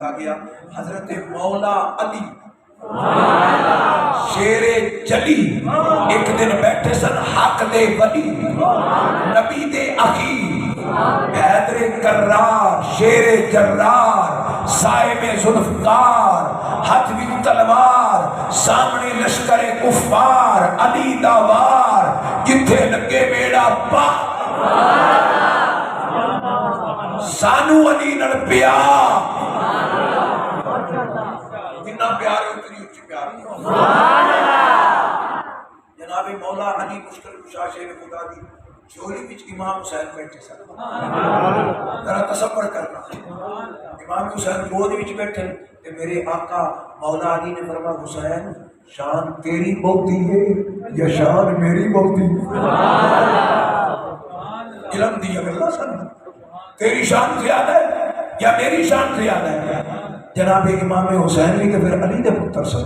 گیا حضرت مولا علی شیر جلی ایک دن بیٹھے سن حق دے ولی نبی دے اخی حیدر کرار شیر جرار صاحب ذوالفقار ہاتھ بھی تلوار سامنے لشکر کفار علی داوار جتھے لگے بیڑا پاک سانو علی نڑ پیار جنہ پیار ہے اتنی اچھی پیار جناب مولا علی مشکل کشا شیر خدا دی جھولی وچ امام حسین بیٹھے سن ذرا تصور کرنا امام حسین گود وچ بیٹھے کہ میرے آقا مولا علی نے فرمایا حسین شان تیری بہتی ہے یا شان میری بہتی ہے علم دی اللہ سن تیری شان زیادہ ہے یا میری شان زیادہ ہے جناب امام حسین بھی تو پھر علی دے پتر سن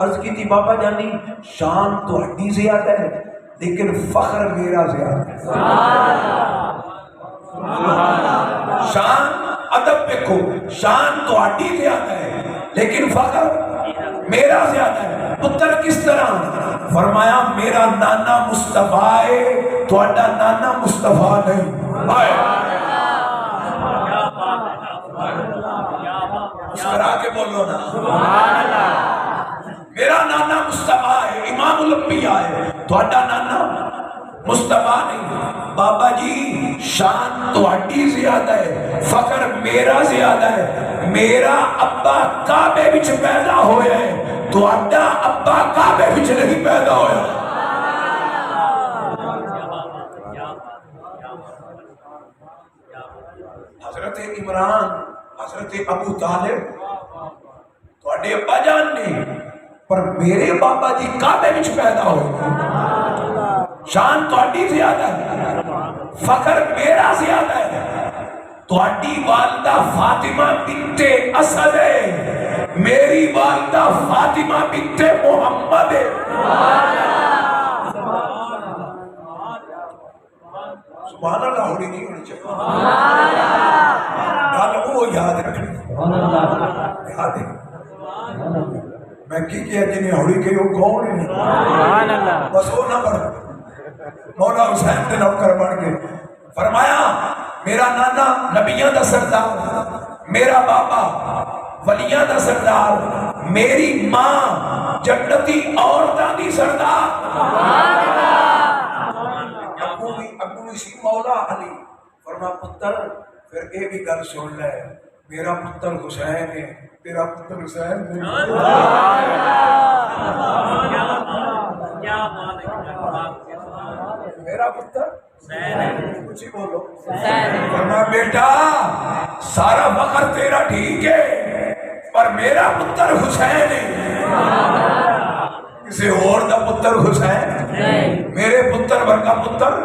عرض کی تھی بابا جانی شان تو ہڈی زیادہ ہے لیکن فخر میرا زیادہ ہے شان ادب دیکھو شان تو ہڈی زیادہ ہے لیکن فخر میرا زیادہ ہے پتر کس طرح فرمایا میرا نانا مصطفیٰ ہے تھوڑا نانا مصطفیٰ نہیں مسکرا کے بولو نا میرا نانا مصطفیٰ ہے امام الانبیاء ہے تھوڑا نانا مصطفیٰ نہیں بابا جی شان تو ہڈی زیادہ ہے فخر میرا زیادہ ہے میرا ابا کعبے وچ پیدا ہویا ہے تھوڑا ابا کعبے وچ نہیں پیدا ہویا حضرت عمران حضرت ابو طالب تھوڑے ابا جان نے پر میرے بابا جی کعبے وچ پیدا ہوئے شان تھوڑی زیادہ ہے فخر میرا زیادہ ہے تھوڑی والدہ فاطمہ بنت اسد ہے میری والدہ فاطمہ بنت محمد ہے سبحان اللہ ہوڑی نہیں ہونی چاہیے گل وہ یاد رکھنی یاد ہے میں کی کیا جنہیں ہوڑی کے وہ کون ہے بس وہ نہ بڑھ مولا حسین کے نوکر بڑھ کے فرمایا میرا نانا نبیاں دا سردار میرا بابا ولیاں دا سردار میری ماں جنتی عورتاں دی سردار ابو بھی سی مولا علی فرما پتر پھر یہ بھی گل سن لے میرا پتر حسین ہے تیرا پتر حسین نہیں میرا پتر کچھ ہی بولو فرما بیٹا سارا فخر تیرا ٹھیک ہے پر میرا پتر حسین ہے کسی اور دا پتر حسین میرے پتر ورگا پتر